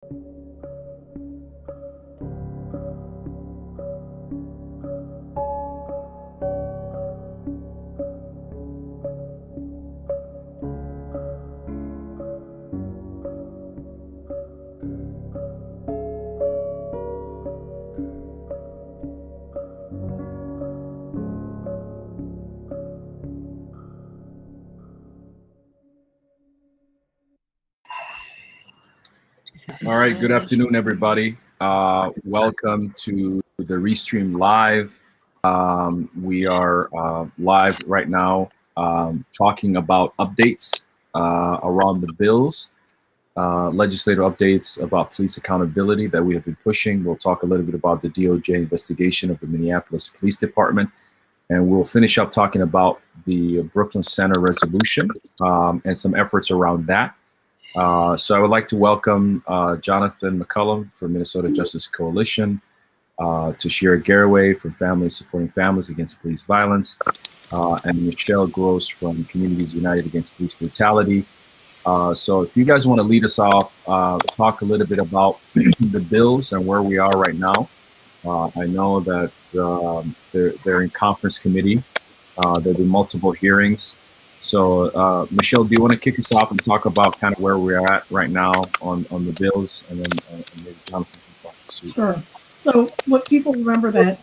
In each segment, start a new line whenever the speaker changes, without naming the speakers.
All right, good afternoon, everybody. Welcome to the Restream Live. We are live right now talking about updates around the bills, legislative updates about police accountability that we have been pushing. We'll talk a little bit about the DOJ investigation of the Minneapolis Police Department, and we'll finish up talking about the Brooklyn Center resolution and some efforts around that. So I would like to welcome Jonathan McCullum from Minnesota Justice Coalition, Tashira Garraway from Families Supporting Families Against Police Violence, and Michelle Gross from Communities United Against Police Brutality. So if you guys want to lead us off, talk a little bit about the bills and where we are right now. I know that they're in conference committee. There'll be multiple hearings. So, Michelle, do you want to kick us off and talk about kind of where we're at right now on the bills, and then maybe Jonathan can talk.
Sure. So, what people remember that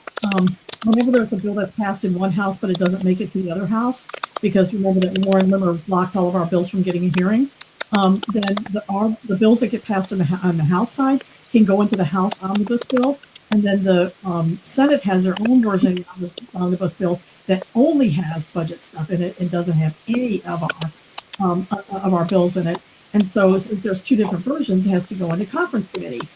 whenever there's a bill that's passed in one house but it doesn't make it to the other house, because remember that Warren Limmer blocked all of our bills from getting a hearing, then the bills that get passed on the House side can go into the House omnibus bill, and then the Senate has their own version of the omnibus bill that only has budget stuff in it and doesn't have any of our bills in it. And so, since there's two different versions, it has to go into conference committee.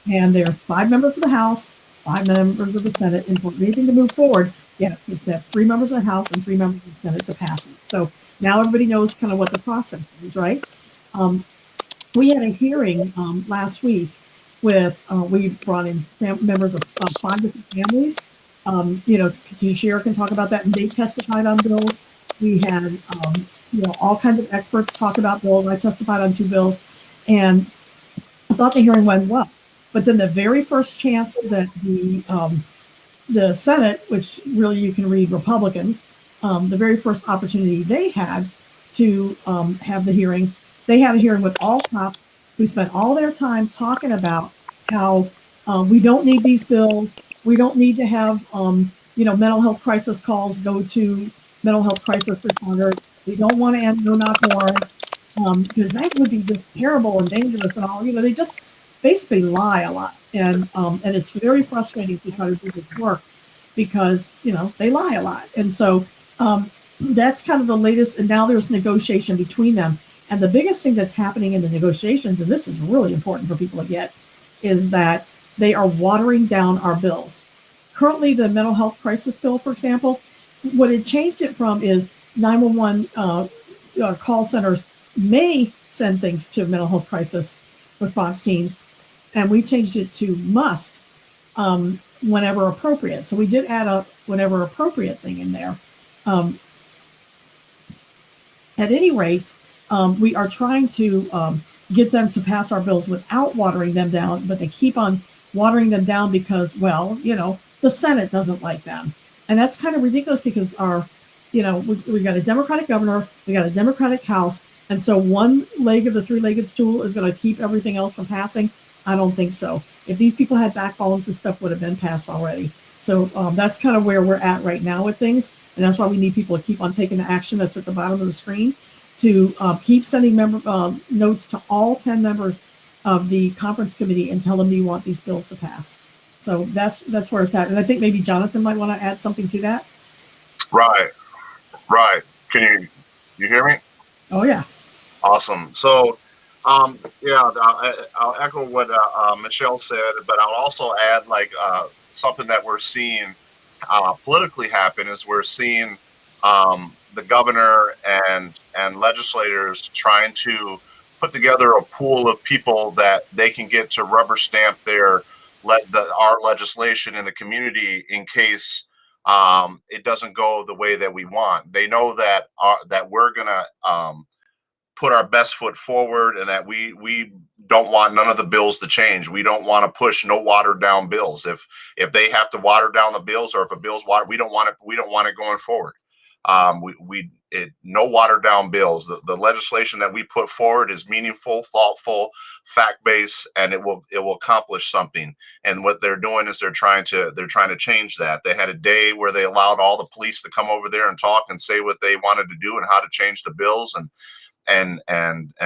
And there's 5 members of the House, 5 members of the Senate, and for anything to move forward, you have to have 3 members of the House and 3 members of the Senate to pass it. So now everybody knows kind of what the process is, right? We had a hearing last week with we brought in members of 5 different families. Tashira can talk about that, and they testified on bills. We had, all kinds of experts talk about bills. I testified on 2 bills, and I thought the hearing went well. But then the very first chance that the Senate, which really you can read Republicans, the very first opportunity they had to have the hearing, they had a hearing with all cops who spent all their time talking about how we don't need these bills. We don't need to have, mental health crisis calls go to mental health crisis responders. We don't want to end no-knock warrant because that would be just terrible and dangerous and all. They just basically lie a lot, and it's very frustrating to try to do this work because they lie a lot, and so that's kind of the latest. And now there's negotiation between them, and the biggest thing that's happening in the negotiations, and this is really important for people to get, is that they are watering down our bills. Currently, the mental health crisis bill, for example, what it changed it from is 911 call centers may send things to mental health crisis response teams, and we changed it to must whenever appropriate. So we did add a whenever appropriate thing in there. At any rate, we are trying to get them to pass our bills without watering them down, but they keep on watering them down because, the Senate doesn't like them. And that's kind of ridiculous because we got a Democratic governor, we got a Democratic House, and so one leg of the 3-legged stool is going to keep everything else from passing. I don't think so. If these people had backbones, this stuff would have been passed already. So that's kind of where we're at right now with things. And that's why we need people to keep on taking the action that's at the bottom of the screen to keep sending notes to all 10 members of the conference committee and tell them you want these bills to pass. So that's where it's at. And I think maybe Jonathan might want to add something to that.
Right. Can you hear me?
Oh, yeah.
Awesome. So, I'll echo what Michelle said, but I'll also add something that we're seeing politically happen is we're seeing the governor and legislators trying to put together a pool of people that they can get to rubber stamp our legislation in the community in case it doesn't go the way that we want. They know that we're gonna put our best foot forward, and that we don't want none of the bills to change. We don't want to push no watered down bills. If they have to water down the bills, or if a bill's water, we don't want it. We don't want it going forward. No watered down bills. The legislation that we put forward is meaningful, thoughtful, fact based, and it will accomplish something. And what they're doing is they're trying to change that. They had a day where they allowed all the police to come over there and talk and say what they wanted to do and how to change the bills and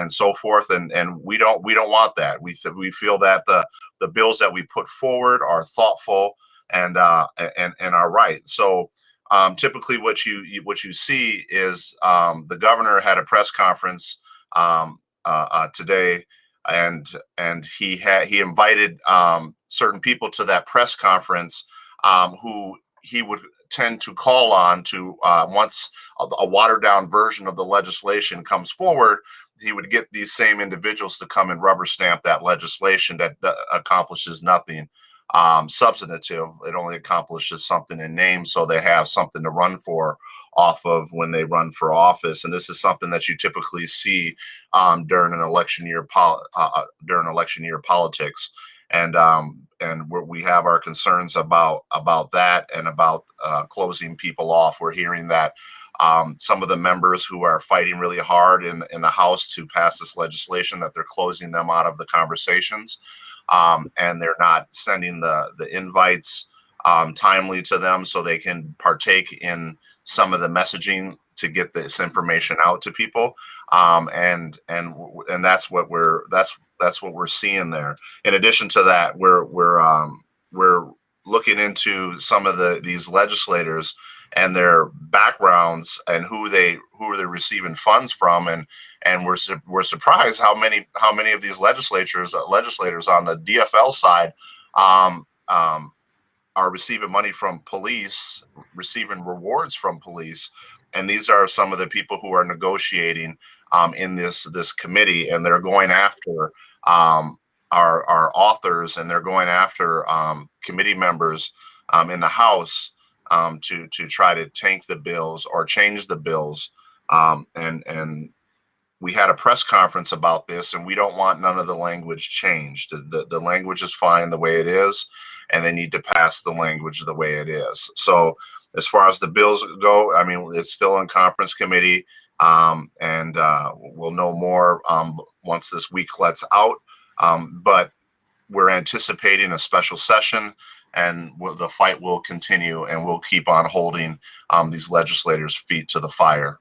so forth. And we don't want that. We feel that the bills that we put forward are thoughtful and are right. So typically what you see is the governor had a press conference today, and he invited certain people to that press conference who he would tend to call on to once a watered down version of the legislation comes forward. He would get these same individuals to come and rubber stamp that legislation that accomplishes nothing substantive. It only accomplishes something in name, so they have something to run for off of when they run for office. And this is something that you typically see during an election year politics. And we have our concerns about that, and about closing people off. We're hearing that some of the members who are fighting really hard in the House to pass this legislation, that they're closing them out of the conversations. And they're not sending the invites timely to them, so they can partake in some of the messaging to get this information out to people. And that's what we're seeing there. In addition to that, we're looking into some of these legislators and their backgrounds and who they're receiving funds from, and we're surprised how many of these legislators on the DFL side are receiving money from police, receiving rewards from police. And these are some of the people who are negotiating in this committee, and they're going after our authors, and they're going after committee members in the House to try to tank the bills or change the bills. And we had a press conference about this, and we don't want none of the language changed. The language is fine the way it is, and they need to pass the language the way it is. So as far as the bills go, I mean, it's still in conference committee, and we'll know more once this week lets out. But we're anticipating a special session, and the fight will continue, and we'll keep on holding these legislators' feet to the fire.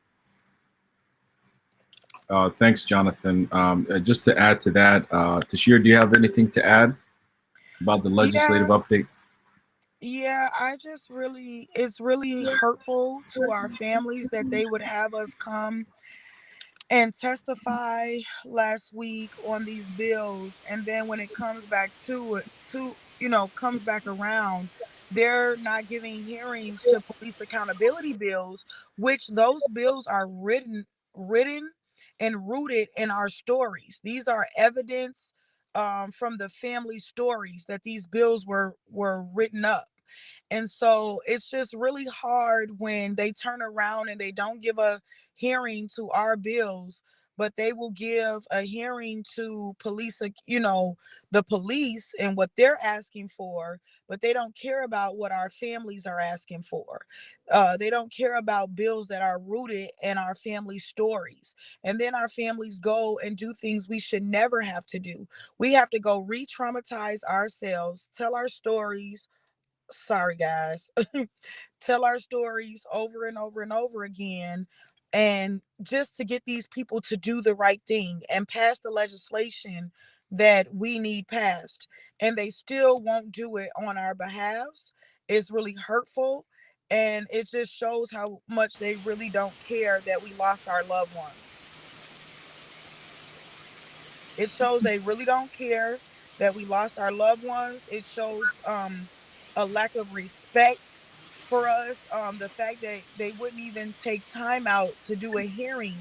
Thanks, Jonathan. Just to add to that, Tashir, do you have anything to add about the legislative update?
Yeah, it's really hurtful to our families that they would have us come and testify last week on these bills, and then when it comes back comes back around, they're not giving hearings to police accountability bills, which those bills are written and rooted in our stories. These are evidence from the family stories that these bills were written up. And so it's just really hard when they turn around and they don't give a hearing to our bills, but they will give a hearing to police, the police and what they're asking for, but they don't care about what our families are asking for. They don't care about bills that are rooted in our family stories. And then our families go and do things we should never have to do. We have to go re-traumatize ourselves, tell our stories. Sorry, guys. Tell our stories over and over and over again, and just to get these people to do the right thing and pass the legislation that we need passed, and they still won't do it on our behalves. Is really hurtful, and it just shows how much they really don't care that we lost our loved ones. It shows they really don't care that we lost our loved ones. It shows a lack of respect for us. The fact that they wouldn't even take time out to do a hearing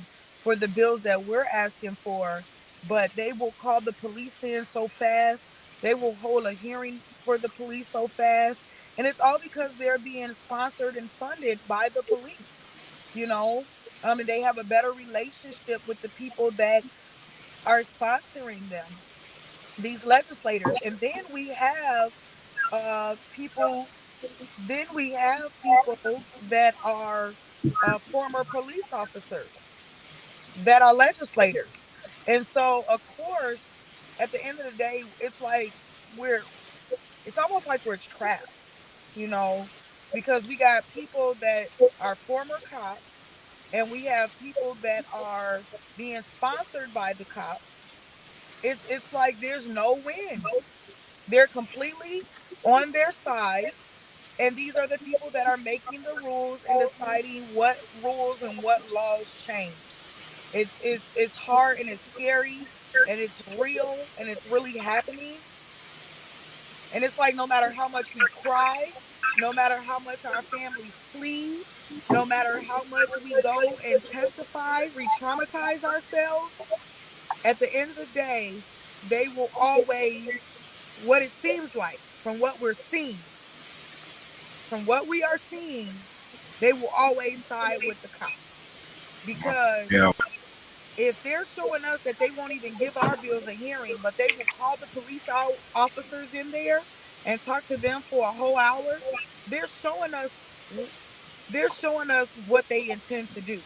for the bills that we're asking for, but they will call the police in so fast. They will hold a hearing for the police so fast. And it's all because they're being sponsored and funded by the police, you know? And they have a better relationship with the people that are sponsoring them, these legislators. And then we have people. Then we have people that are former police officers that are legislators. And so, of course, at the end of the day, it's like we're, it's almost like we're trapped, you know, because we got people that are former cops and we have people that are being sponsored by the cops. It's like there's no win. They're completely on their side, and these are the people that are making the rules and deciding what rules and what laws change. It's hard and it's scary and it's real and it's really happening. And it's like no matter how much we cry, no matter how much our families plead, no matter how much we go and testify, re-traumatize ourselves, at the end of the day, they will always, what it seems like from what we're seeing, from what we are seeing, they will always side with the cops. Because
Yeah,
if they're showing us that they won't even give our bills a hearing, but they will call the police officers in there and talk to them for a whole hour, they're showing us they're showing us what they intend to do.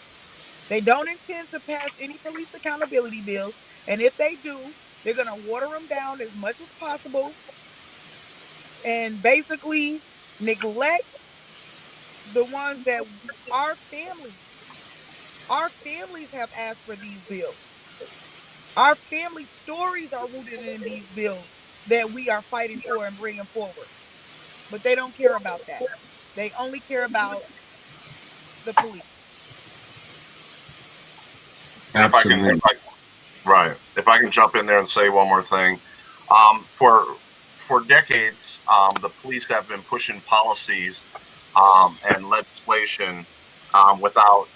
They don't intend to pass any police accountability bills, and if they do, they're going to water them down as much as possible and basically neglect the ones that our families our families have asked for these bills. Our family stories are rooted in these bills that we are fighting for and bringing forward. But they don't care about that. They only care about the police.
And if I can,
absolutely.
right, if I can jump in there and say one more thing, for decades, the police have been pushing policies and legislation without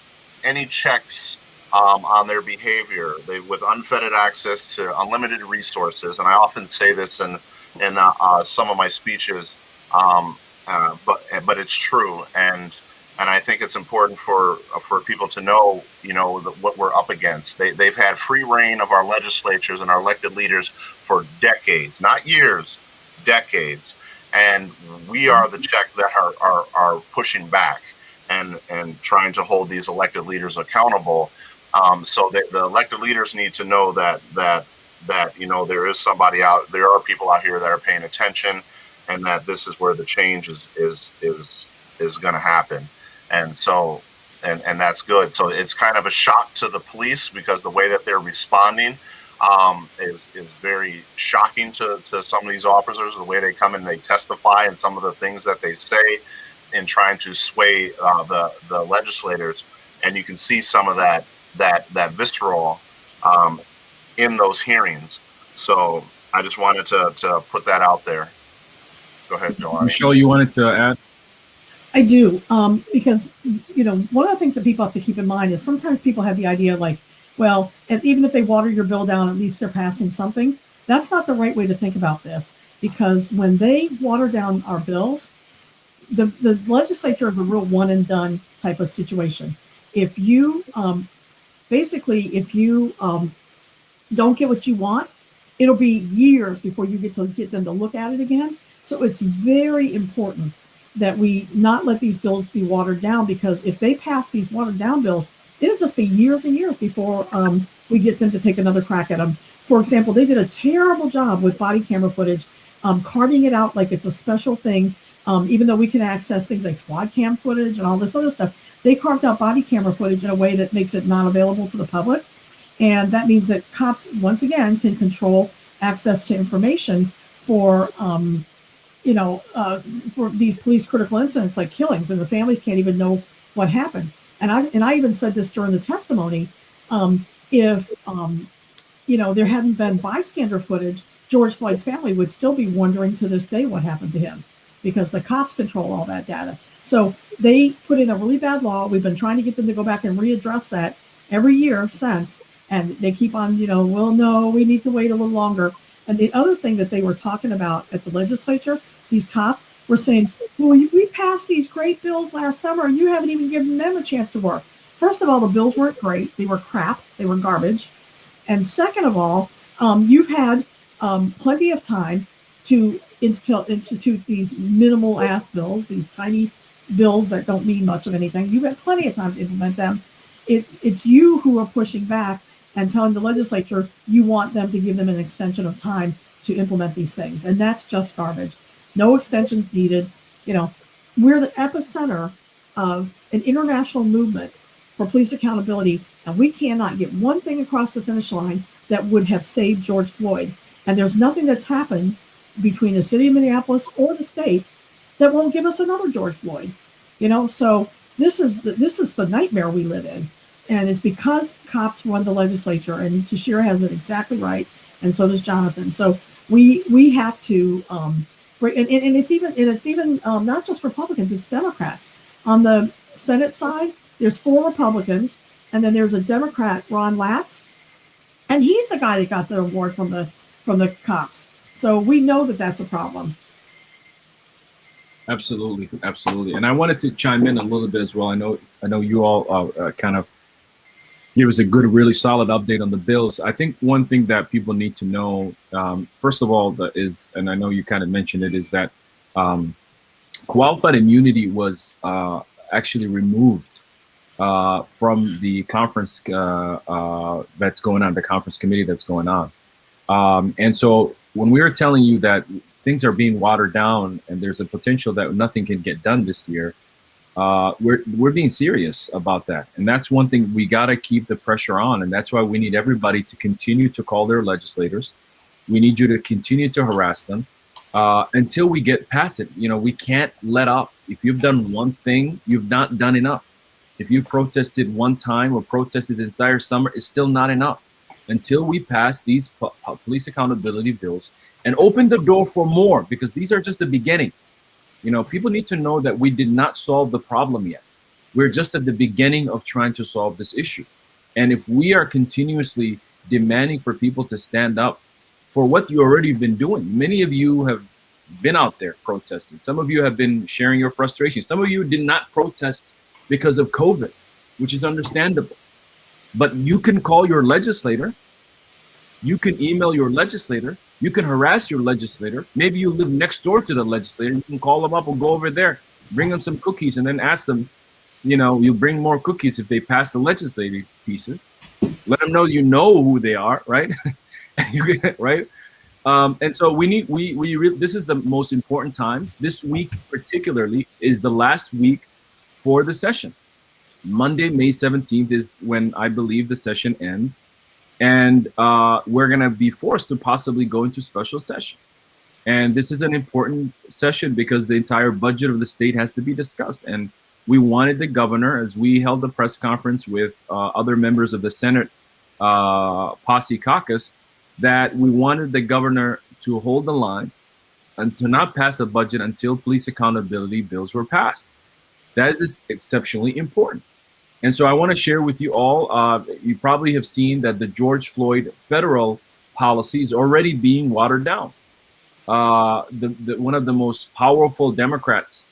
any checks on their behavior. They with unfettered access to unlimited resources, and I often say this in some of my speeches, but it's true, and I think it's important for people to know, what we're up against. They've had free reign of our legislatures and our elected leaders for decades, not years, decades, and we are the check that are pushing back and trying to hold these elected leaders accountable. So the elected leaders need to know that there is somebody out there, are people out here that are paying attention, and that this is where the change is going to happen. And so and that's good. So it's kind of a shock to the police because the way that they're responding is very shocking to some of these officers. The way they come and they testify and some of the things that they say in trying to sway the legislators, and you can see some of that visceral in those hearings. So I just wanted to put that out there. Go ahead, Jelani.
Michelle, you wanted to add?
I do, because, one of the things that people have to keep in mind is sometimes people have the idea like, well, and even if they water your bill down, at least they're passing something. That's not the right way to think about this, because when they water down our bills, the legislature is a real one and done type of situation. If you, if you don't get what you want, it'll be years before you get them to look at it again. So it's very important that we not let these bills be watered down, because if they pass these watered down bills, it'll just be years and years before we get them to take another crack at them. For example, they did a terrible job with body camera footage, carving it out like it's a special thing. Even though we can access things like squad cam footage and all this other stuff, they carved out body camera footage in a way that makes it not available to the public. And that means that cops, once again, can control access to information for for these police critical incidents like killings, and the families can't even know what happened. And I even said this during the testimony. If there hadn't been bystander footage, George Floyd's family would still be wondering to this day what happened to him, because the cops control all that data. So they put in a really bad law. We've been trying to get them to go back and readdress that every year since, and they keep on, well, no, we need to wait a little longer. And the other thing that they were talking about at the legislature, these cops were saying, well, we passed these great bills last summer and you haven't even given them a chance to work. first of all, the bills weren't great. They were crap. They were garbage. And second of all, you've had plenty of time to institute these minimal ass bills, these tiny bills that don't mean much of anything. You've had plenty of time to implement them. It's you who are pushing back and telling the legislature you want them to give them an extension of time to implement these things. And that's just garbage. No extensions needed. You know, we're the epicenter of an international movement for police accountability, and we cannot get one thing across the finish line that would have saved George Floyd. And there's nothing that's happened between the city of Minneapolis or the state that won't give us another George Floyd. You know, so this is the nightmare we live in. And it's because cops run the legislature, and Tashira has it exactly right, and so does Jonathan. So we have to, and it's even not just Republicans, it's Democrats. On the Senate side, there's 4 Republicans, and then there's a Democrat, Ron Latz, and he's the guy that got the award from the cops. So we know that that's a problem.
Absolutely, absolutely. And I wanted to chime in a little bit as well. I know you all kind of give us a good, really solid update on the bills. I think one thing that people need to know, first of all, is, and I know you kind of mentioned it, is that qualified immunity was actually removed from the conference that's going on, the conference committee that's going on. And so when we were telling you that things are being watered down and there's a potential that nothing can get done this year, we're being serious about that. And that's one thing we got to keep the pressure on. And that's why we need everybody to continue to call their legislators. We need you to continue to harass them until we get past it. You know, we can't let up. If you've done one thing, you've not done enough. If you protested one time or protested the entire summer, it's still not enough. Until we pass these police accountability bills and open the door for more, because these are just the beginning. You know, people need to know that we did not solve the problem yet. We're just at the beginning of trying to solve this issue. And if we are continuously demanding for people to stand up for what you already been doing, many of you have been out there protesting. Some of you have been sharing your frustration. Some of you did not protest because of COVID, which is understandable. But you can call your legislator. You can email your legislator. You can harass your legislator. Maybe you live next door to the legislator. You can call them up or go over there, bring them some cookies, and then ask them, you know, you bring more cookies if they pass the legislative pieces. Let them know you know who they are, right? Right? And so this is the most important time. This week particularly is the last week for the session. Monday, May 17th is when I believe the session ends. And we're going to be forced to possibly go into special session. And this is an important session because the entire budget of the state has to be discussed. And we wanted the governor, as we held a press conference with other members of the Senate Posse Caucus, that we wanted the governor to hold the line and to not pass a budget until police accountability bills were passed. That is exceptionally important. And so I want to share with you all, you probably have seen that the George Floyd federal policy is already being watered down. One of the most powerful Democrats,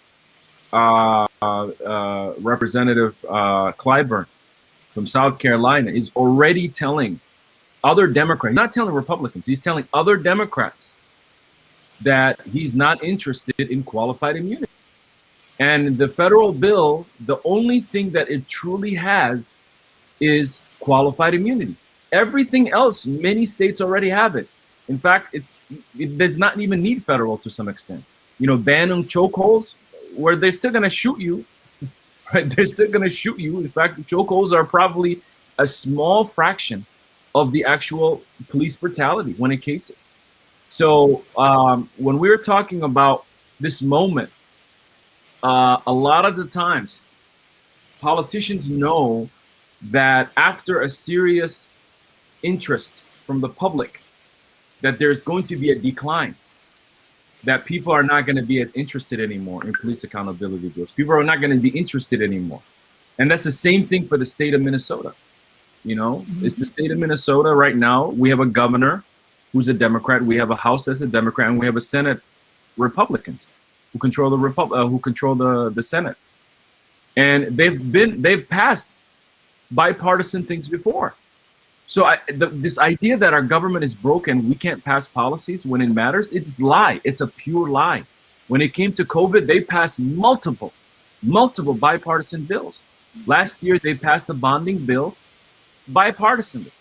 Representative Clyburn from South Carolina, is already telling other Democrats, not telling Republicans, he's telling other Democrats that he's not interested in qualified immunity. And the federal bill, the only thing that it truly has is qualified immunity. Everything else, many states already have it. In fact, it does not even need federal to some extent. You know, ban on chokeholds, where they're still going to shoot you, right? They're still going to shoot you. In fact, chokeholds are probably a small fraction of the actual police brutality when in cases. So when we're talking about this moment, a lot of the times, politicians know that after a serious interest from the public, that there's going to be a decline, that people are not going to be as interested anymore in police accountability bills. People are not going to be interested anymore. And that's the same thing for the state of Minnesota. You know, it's the state of Minnesota right now. We have a governor who's a Democrat. We have a House that's a Democrat, and we have a Senate Republicans who control the Senate, and they've passed bipartisan things before. So this idea that our government is broken, we can't pass policies when it matters, it's lie. It's a pure lie. When it came to COVID, they passed multiple bipartisan bills. Last year, they passed a bonding bill bipartisanly.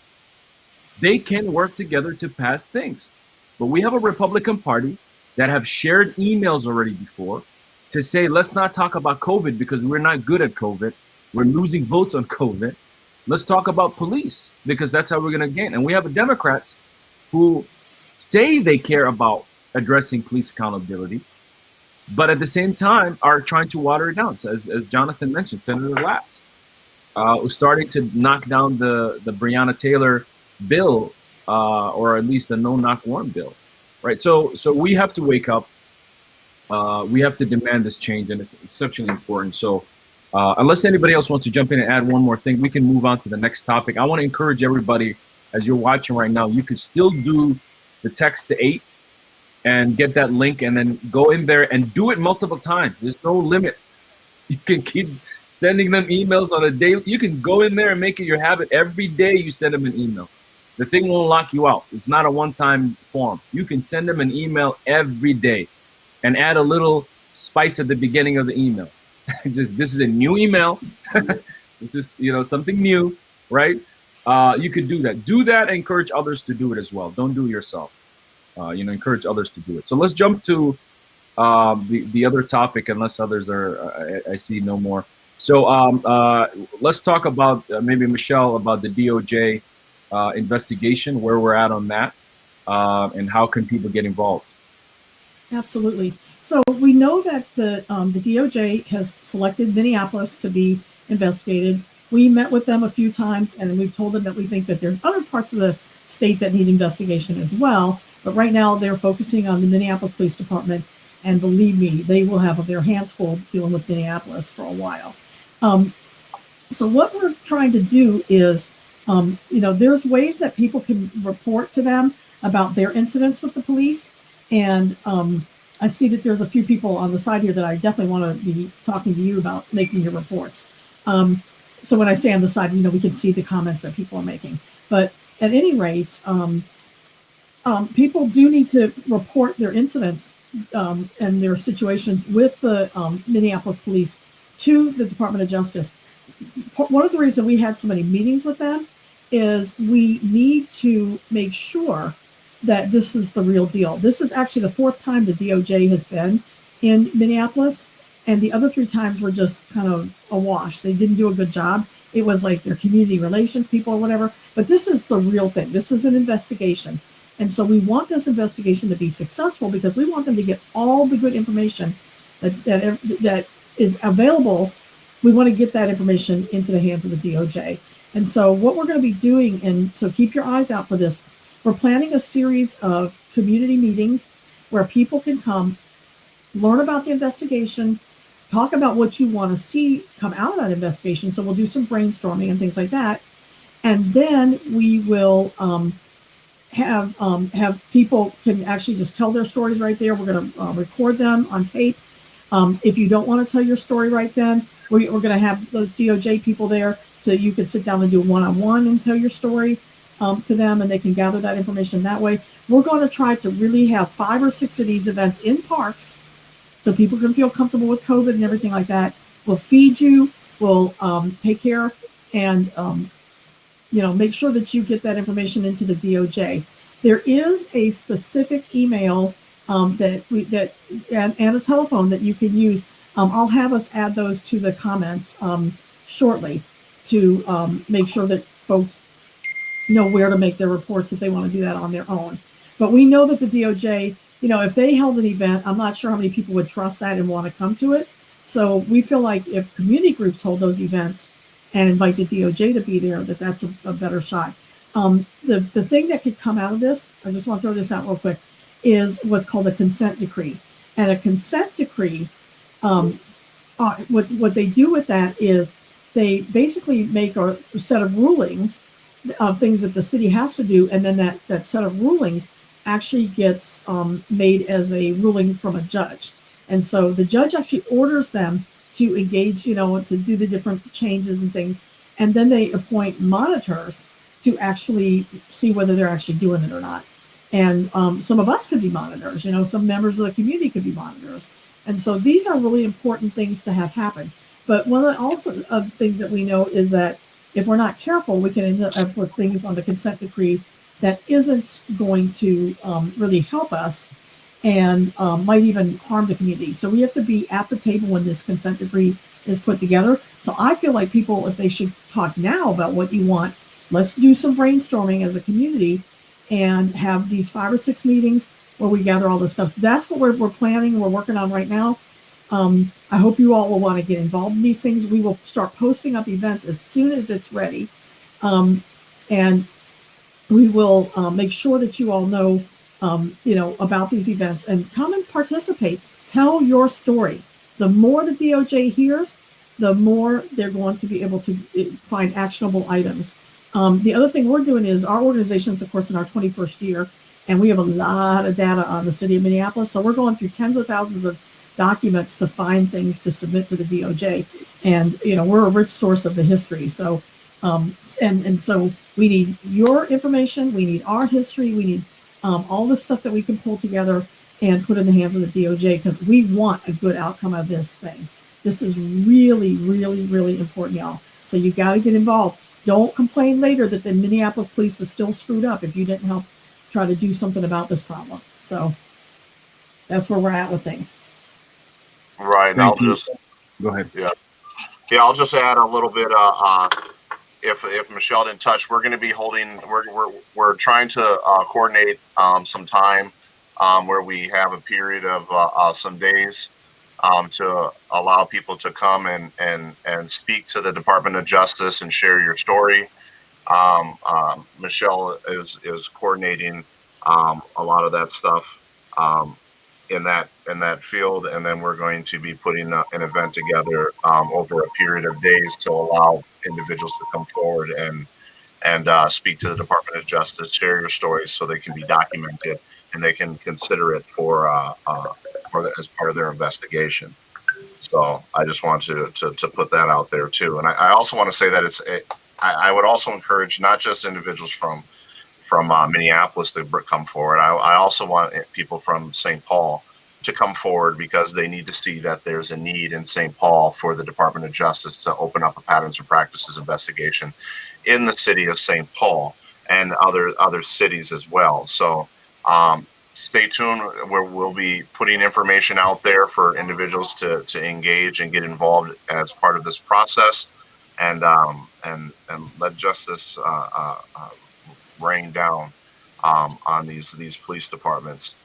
They can work together to pass things. But we have a Republican Party that have shared emails already before to say, let's not talk about COVID because we're not good at COVID. We're losing votes on COVID. Let's talk about police because that's how we're going to gain. And we have Democrats who say they care about addressing police accountability, but at the same time are trying to water it down. So as Jonathan mentioned, Senator Latz was starting to knock down the Breonna Taylor bill, or at least the no-knock warrant bill, right? So we have to wake up. We have to demand this change, and it's exceptionally important. So unless anybody else wants to jump in and add one more thing, we can move on to the next topic. I want to encourage everybody, as you're watching right now, you could still do the text to 8 and get that link and then go in there and do it multiple times. There's no limit. You can keep sending them emails on a daily. You can go in there and make it your habit. Every day you send them an email. The thing won't lock you out. It's not a one-time form. You can send them an email every day and add a little spice at the beginning of the email. This is a new email. This is, something new, right? You could do that. Do that and encourage others to do it as well. Don't do it yourself. Encourage others to do it. So let's jump to the other topic, unless others are, I see no more. So let's talk about maybe Michelle about the DOJ investigation, where we're at on that, and how can people get involved?
Absolutely. So we know that the DOJ has selected Minneapolis to be investigated. We met with them a few times, and we've told them that we think that there's other parts of the state that need investigation as well. But right now they're focusing on the Minneapolis Police Department, and believe me, they will have their hands full dealing with Minneapolis for a while. So what we're trying to do is, there's ways that people can report to them about their incidents with the police. And I see that there's a few people on the side here that I definitely want to be talking to you about making your reports. So when I say on the side, we can see the comments that people are making. But at any rate, people do need to report their incidents and their situations with the Minneapolis police to the Department of Justice. One of the reasons we had so many meetings with them is we need to make sure that this is the real deal. This is actually the 4th time the DOJ has been in Minneapolis, and the other 3 times were just kind of a wash. They didn't do a good job. It was like their community relations people or whatever, but this is the real thing. This is an investigation. And so we want this investigation to be successful because we want them to get all the good information that is available. We want to get that information into the hands of the DOJ. And so what we're going to be doing, and so keep your eyes out for this, we're planning a series of community meetings where people can come, learn about the investigation, talk about what you want to see come out of that investigation. So we'll do some brainstorming and things like that. And then we will have people can actually just tell their stories right there. We're going to record them on tape. If you don't want to tell your story right then, we're going to have those DOJ people there so you can sit down and do a one-on-one and tell your story to them, and they can gather that information that way. We're going to try to really have 5 or 6 of these events in parks so people can feel comfortable with COVID and everything like that. We'll feed you, we'll take care and make sure that you get that information into the DOJ. There is a specific email and a telephone that you can use. I'll have us add those to the comments shortly to make sure that folks know where to make their reports if they want to do that on their own. But we know that the DOJ, if they held an event, I'm not sure how many people would trust that and want to come to it. So we feel like if community groups hold those events and invite the DOJ to be there, that's a better shot. The thing that could come out of this, I just want to throw this out real quick, is what's called a consent decree. And a consent decree, what they do with that is they basically make a set of rulings of things that the city has to do, and then that set of rulings actually gets made as a ruling from a judge. And so the judge actually orders them to engage, to do the different changes and things. and then they appoint monitors to actually see whether they're actually doing it or not. And some of us could be monitors, some members of the community could be monitors. And so these are really important things to have happen. But one of the also of things that we know is that if we're not careful, we can end up with things on the consent decree that isn't going to really help us, and might even harm the community. So we have to be at the table when this consent decree is put together. So I feel like people, if they should talk now about what you want, let's do some brainstorming as a community and have these 5 or 6 meetings where we gather all this stuff. So that's what we're planning, we're working on right now. I hope you all will want to get involved in these things. We will start posting up events as soon as it's ready. And we will make sure that you all know, about these events, and come and participate. Tell your story. The more the DOJ hears, the more they're going to be able to find actionable items. The other thing we're doing is our organization's, of course, in our 21st year, and we have a lot of data on the city of Minneapolis. So we're going through tens of thousands of documents to find things to submit to the DOJ. And, we're a rich source of the history. So, and so we need your information. We need our history. We need all the stuff that we can pull together and put in the hands of the DOJ, because we want a good outcome of this thing. This is really, really, really important, y'all. So you got to get involved. Don't complain later that the Minneapolis police is still screwed up if you didn't help try to do something about this problem. So that's where we're at with things.
Right. And I'll just
go ahead.
Yeah. I'll just add a little bit. If Michelle didn't touch, we're going to be holding. We're trying to coordinate some time where we have a period of some days to allow people to come and speak to the Department of Justice and share your story. Michelle is coordinating a lot of that stuff in that field, and then we're going to be putting an event together over a period of days to allow individuals to come forward and speak to the Department of Justice, share your stories so they can be documented and they can consider it for as part of their investigation. So I just want to put that out there too. And I also want to say that I would also encourage not just individuals from Minneapolis to come forward. I also want people from St. Paul to come forward, because they need to see that there's a need in St. Paul for the Department of Justice to open up a patterns and practices investigation in the city of St. Paul and other cities as well. So stay tuned, where we'll be putting information out there for individuals to engage and get involved as part of this process, and let justice rain down on these police departments.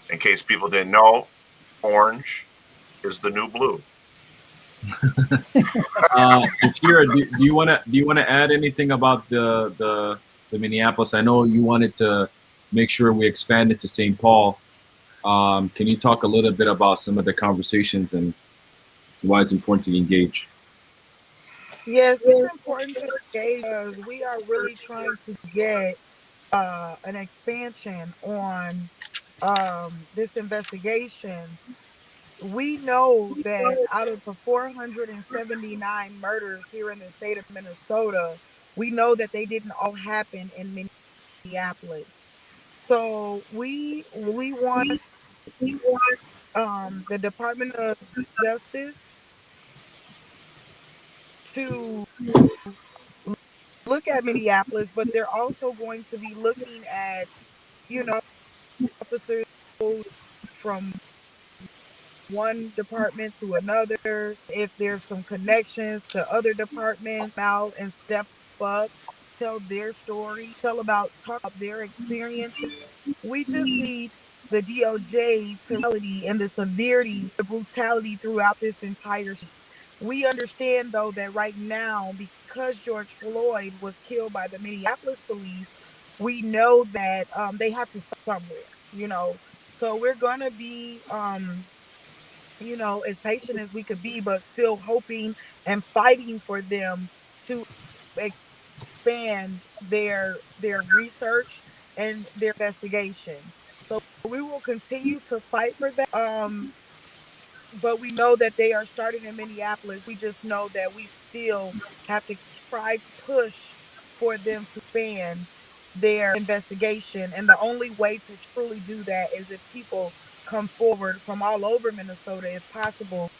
In case people didn't know, orange is the new blue.
Shakira, do you want to add anything about the Minneapolis? I know you wanted to make sure we expand it to St. Paul. Can you talk a little bit about some of the conversations and why it's important to engage?
Yes, it's important to engage because we are really trying to get an expansion on this investigation. We know that out of the 479 murders here in the state of Minnesota, we know that they didn't all happen in Minneapolis. So we want the Department of Justice to look at Minneapolis, but they're also going to be looking at, officers from one department to another. If there's some connections to other departments, out and step up, tell their story, talk about their experiences. We just need the DOJ to reality and the severity, the brutality throughout this entire state. We understand though that right now, because George Floyd was killed by the Minneapolis police, we know that they have to start somewhere. So we're gonna be as patient as we could be, but still hoping and fighting for them to expand their research and their investigation. So we will continue to fight for that. but we know that they are starting in Minneapolis. We just know that we still have to try to push for them to expand their investigation. And the only way to truly do that is if people come forward from all over Minnesota, if possible,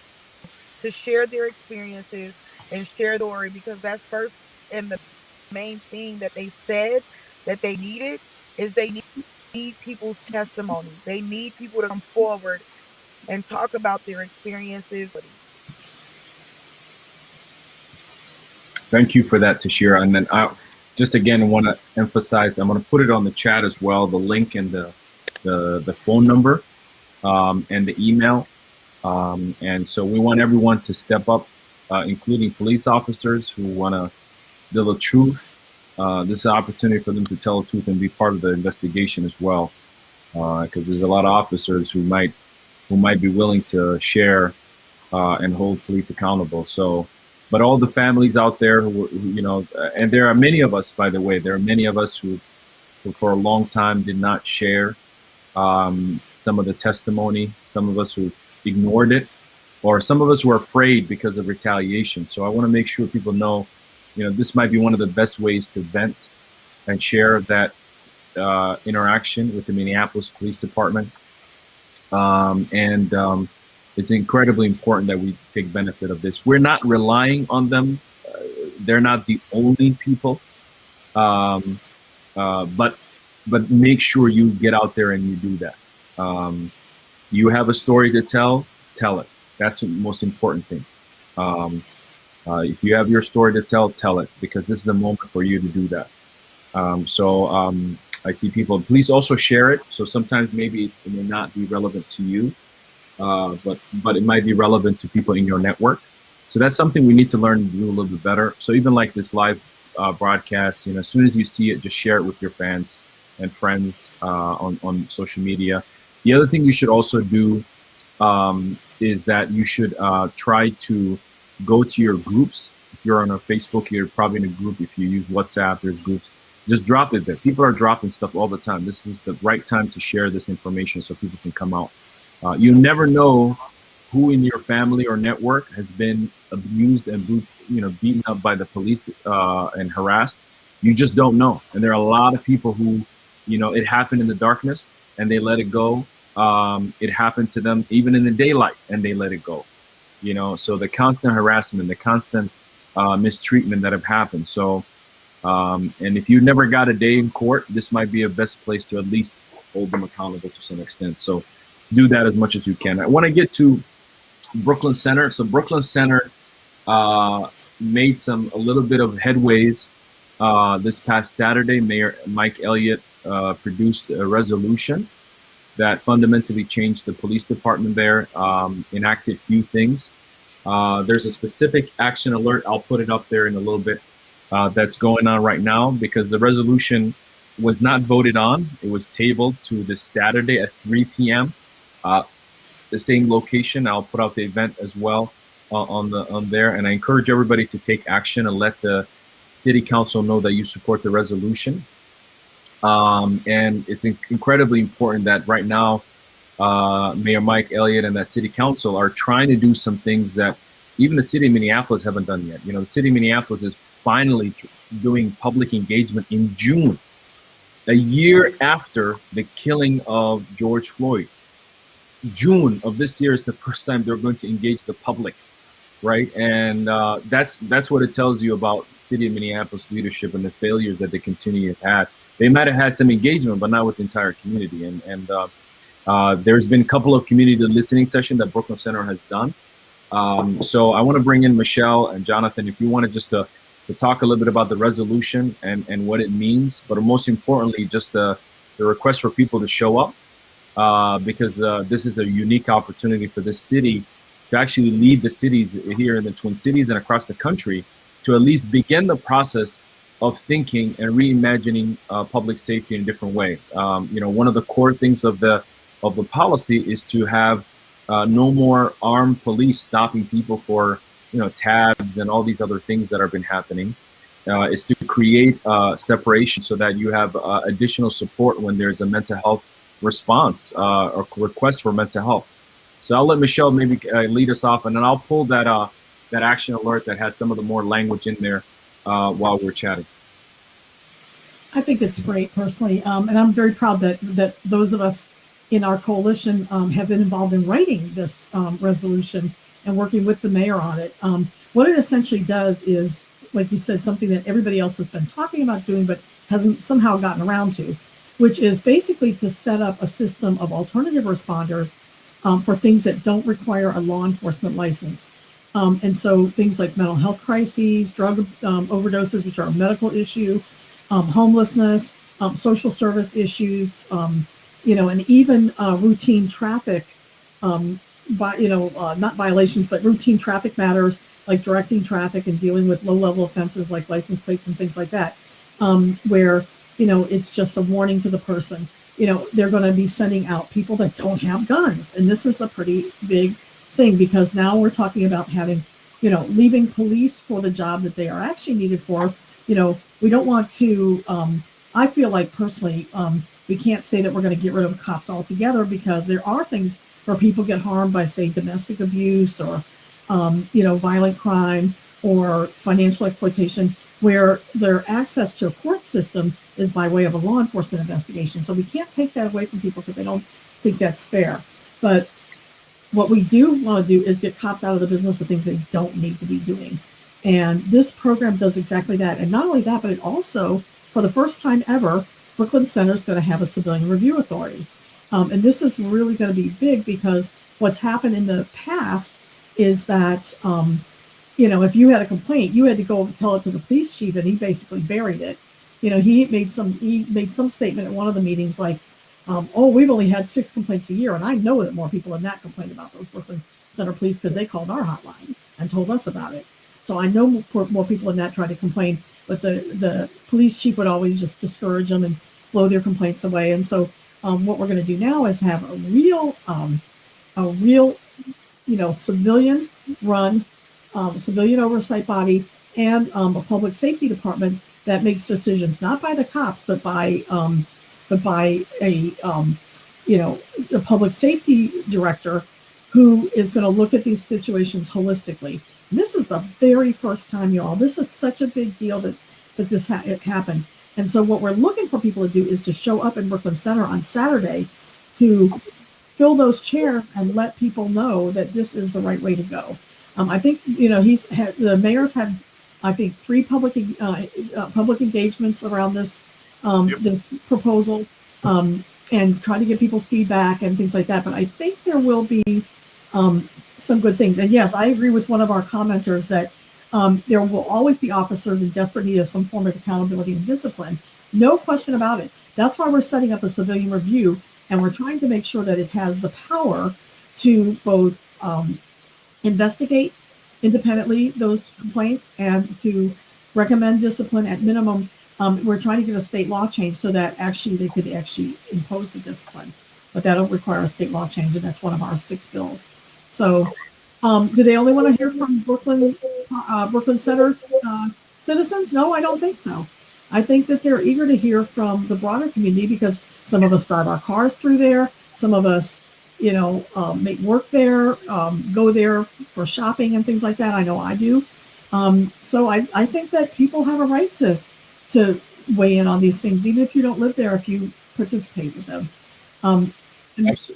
to share their experiences and share the story, because that's first and the main thing that they said that they needed is they need people's testimony. They need people to come forward and talk about their experiences.
Thank you for that, Tashira. And then I just again want to emphasize, I'm going to put it on the chat as well, the link and the phone number and the email. And so we want everyone to step up, including police officers who want to tell the truth. This is an opportunity for them to tell the truth and be part of the investigation as well, because there's a lot of officers who might be willing to share and hold police accountable. So, but all the families out there who you know, and there are many of us, by the way, there are many of us who for a long time did not share some of the testimony, some of us who ignored it, or some of us were afraid because of retaliation. So I want to make sure people know, you know, this might be one of the best ways to vent and share that interaction with the Minneapolis Police Department. It's incredibly important that we take benefit of this. We're not relying on them. They're not the only people, but make sure you get out there and you do that. You have a story to tell it. That's the most important thing. If you have your story to tell it, because this is the moment for you to do that. I see people, please also share it. So sometimes maybe it may not be relevant to you, but it might be relevant to people in your network. So that's something we need to learn to do a little bit better. So even like this live broadcast, you know, as soon as you see it, just share it with your fans and friends on social media. The other thing you should also do is that you should try to go to your groups. If you're on a Facebook, you're probably in a group. If you use WhatsApp, there's groups. Just drop it there. People are dropping stuff all the time. This is the right time to share this information so people can come out. You never know who in your family or network has been abused and beaten up by the police and harassed. You just don't know. And there are a lot of people who, you know, it happened in the darkness and they let it go. It happened to them even in the daylight and they let it go. You know, so the constant harassment, the constant mistreatment that have happened. So, and if you never got a day in court, this might be a best place to at least hold them accountable to some extent. So do that as much as you can. I want to get to Brooklyn Center. So Brooklyn Center made a little bit of headways this past Saturday. Mayor Mike Elliott produced a resolution that fundamentally changed the police department there, enacted few things. There's a specific action alert. I'll put it up there in a little bit. That's going on right now because the resolution was not voted on. It was tabled to this Saturday at 3 p.m. The same location. I'll put out the event as well on there. And I encourage everybody to take action and let the city council know that you support the resolution. And it's incredibly important that right now, Mayor Mike Elliott and that city council are trying to do some things that even the city of Minneapolis haven't done yet. You know, the city of Minneapolis is finally doing public engagement in June, a year after the killing of George Floyd. June of this year is the first time they're going to engage the public, right? And that's what it tells you about city of Minneapolis leadership and the failures that they continue to have. They might have had some engagement, but not with the entire community. And there's been a couple of community listening sessions that Brooklyn Center has done. So I want to bring in Michelle and Jonathan, if you wanted just to talk a little bit about the resolution and what it means, but most importantly, just the request for people to show up, because this is a unique opportunity for this city to actually lead the cities here in the Twin Cities and across the country to at least begin the process of thinking and reimagining public safety in a different way. You know, one of the core things of the policy is to have no more armed police stopping people for, you know, tabs and all these other things that have been happening. Is to create separation so that you have additional support when there's a mental health response or request for mental health. So I'll let Michelle maybe lead us off, and then I'll pull that that action alert that has some of the more language in there while we're chatting.
I think it's great personally, and I'm very proud that those of us in our coalition have been involved in writing this resolution and working with the mayor on it. What it essentially does is, like you said, something that everybody else has been talking about doing but hasn't somehow gotten around to, which is basically to set up a system of alternative responders for things that don't require a law enforcement license. And so things like mental health crises, drug overdoses, which are a medical issue, homelessness, social service issues, and even routine traffic, not violations, but routine traffic matters like directing traffic and dealing with low-level offenses like license plates and things like that, where, it's just a warning to the person. They're going to be sending out people that don't have guns. And this is a pretty big thing because now we're talking about having, leaving police for the job that they are actually needed for. We don't want to, I feel like personally, we can't say that we're going to get rid of cops altogether because there are things where people get harmed by, say, domestic abuse or, violent crime or financial exploitation, where their access to a court system is by way of a law enforcement investigation. So we can't take that away from people because I don't think that's fair. But what we do want to do is get cops out of the business of things they don't need to be doing. And this program does exactly that. And not only that, but it also, for the first time ever, Brooklyn Center is going to have a civilian review authority. And this is really going to be big because what's happened in the past is that, if you had a complaint, you had to go tell it to the police chief, and he basically buried it. He made some statement at one of the meetings like, we've only had 6 complaints a year, and I know that more people than that complained about those Brooklyn Center police because they called our hotline and told us about it. So I know more people than that tried to complain, but the police chief would always just discourage them and blow their complaints away. And so what we're going to do now is have a real civilian run, civilian oversight body, and a public safety department that makes decisions not by the cops but by a public safety director who is going to look at these situations holistically. And this is the very first time, y'all. This is such a big deal that this happened. And so what we're looking for people to do is to show up in Brooklyn Center on Saturday to fill those chairs and let people know that this is the right way to go. I think the mayor's had, I think, 3 public engagements around this this proposal, and try to get people's feedback and things like that. But I think there will be some good things. And yes, I agree with one of our commenters that there will always be officers in desperate need of some form of accountability and discipline. No question about it. That's why we're setting up a civilian review, and we're trying to make sure that it has the power to both investigate independently those complaints and to recommend discipline at minimum. We're trying to get a state law change so that actually they could actually impose the discipline, but that'll require a state law change, and that's one of our 6 bills. So do they only want to hear from Brooklyn Center's citizens? No, I don't think so. I think that they're eager to hear from the broader community because some of us drive our cars through there. Some of us, make work there, go there for shopping and things like that. I know I do. So I think that people have a right to weigh in on these things, even if you don't live there, if you participate with them.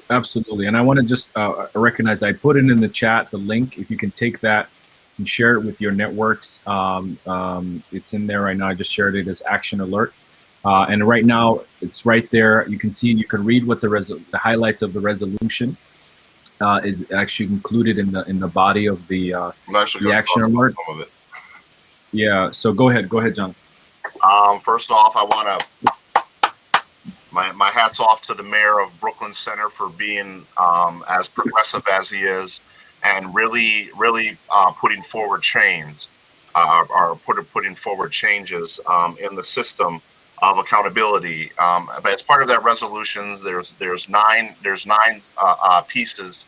Absolutely. And I want to just recognize, I put it in the chat, the link. If you can take that and share it with your networks. It's in there right now. I just shared it as action alert. And right now it's right there. You can see, you can read what the highlights of the resolution is actually included in the body of the action alert.
Some of it.
Yeah. So go ahead, John.
First off, I want to my hats off to the mayor of Brooklyn Center for being as progressive as he is, and really putting forward putting forward changes in the system of accountability. But as part of that resolution, there's nine pieces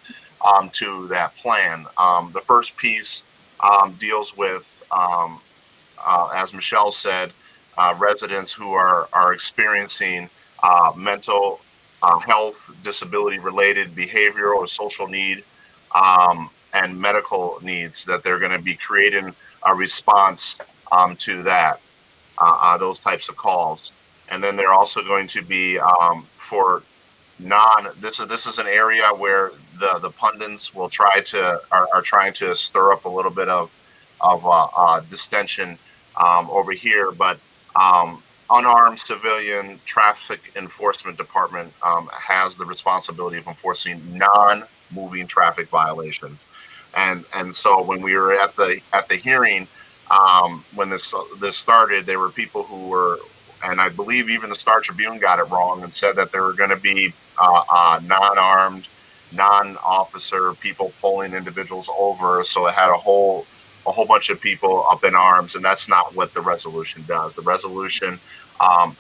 to that plan. The first piece deals with, as Michelle said, residents who are experiencing mental health, disability-related, behavioral, or social need and medical needs, that they're going to be creating a response to that, those types of calls. And then they're also going to be for non. This is an area where the pundits will are trying to stir up a little bit of distension over here, but unarmed civilian traffic enforcement department has the responsibility of enforcing non-moving traffic violations. And so when we were at the hearing, when this started, there were people who were, and I believe even the Star Tribune got it wrong and said that there were going to be non-armed, non-officer people pulling individuals over. So it had a whole bunch of people up in arms, and that's not what the resolution does. The resolution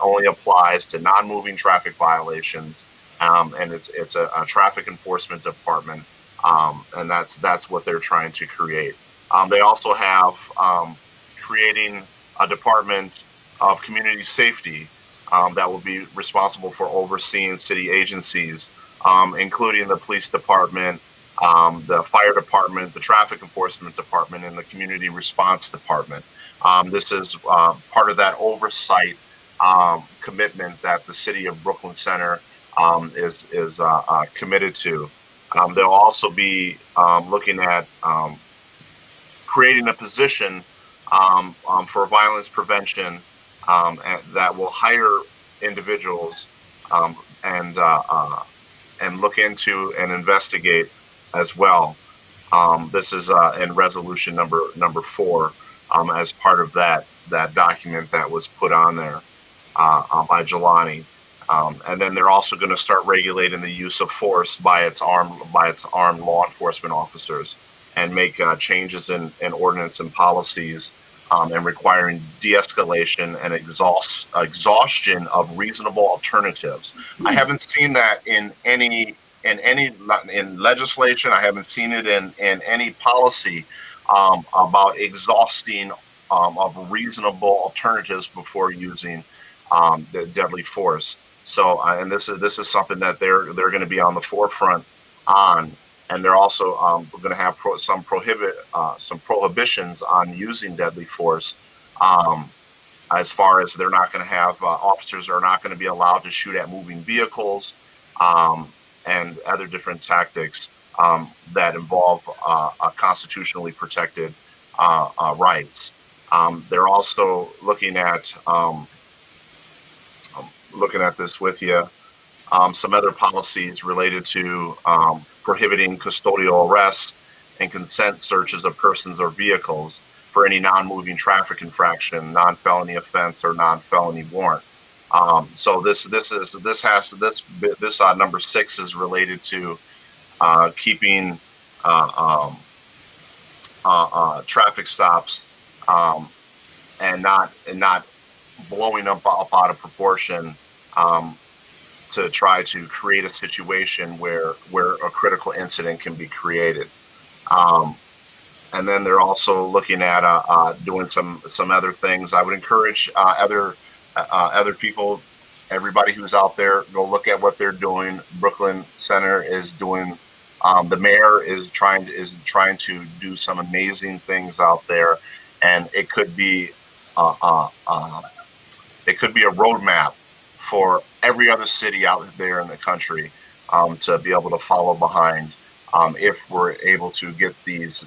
only applies to non-moving traffic violations, and it's a traffic enforcement department, and that's what they're trying to create. They also have creating a department of community safety that will be responsible for overseeing city agencies, including the police department, the fire department, the traffic enforcement department, and the community response department. This is part of that oversight commitment that the city of Brooklyn Center is committed to. They'll also be looking at creating a position for violence prevention, that will hire individuals and look into and investigate as well. This is in resolution number 4, as part of that document that was put on there by Jelani. And then they're also going to start regulating the use of force by its armed law enforcement officers, and make changes in ordinance and policies, and requiring de-escalation and exhaustion of reasonable alternatives. I haven't seen that in legislation. I haven't seen it in any policy about exhausting of reasonable alternatives before using the deadly force. So, and this is something that they're going to be on the forefront on. And they're also going to have some prohibitions on using deadly force, as far as they're not going to have officers are not going to be allowed to shoot at moving vehicles, and other different tactics that involve constitutionally protected rights. They're also looking at this with you. Some other policies related to prohibiting custodial arrests and consent searches of persons or vehicles for any non-moving traffic infraction, non-felony offense, or non-felony warrant. So this number 6 is related to keeping traffic stops and not blowing up out of proportion, to try to create a situation where a critical incident can be created. And then they're also looking at doing some other things. I would encourage other people, everybody who's out there, go look at what they're doing. Brooklyn Center is doing. The mayor is trying to do some amazing things out there, and it could be a roadmap for every other city out there in the country, to be able to follow behind, if we're able to get this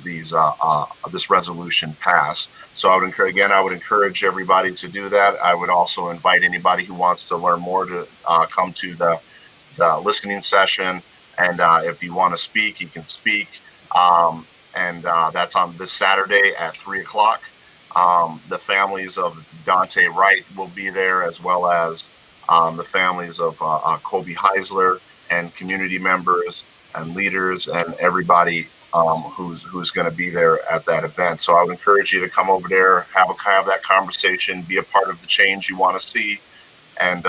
resolution passed. So I would encourage everybody to do that. I would also invite anybody who wants to learn more to come to the listening session, and if you want to speak, you can speak, and that's on this Saturday at 3:00. The families of Dante Wright will be there, as well as the families of Kobe Heisler, and community members and leaders and everybody who's going to be there at that event. So I would encourage you to come over there, have that conversation, be a part of the change you want to see, and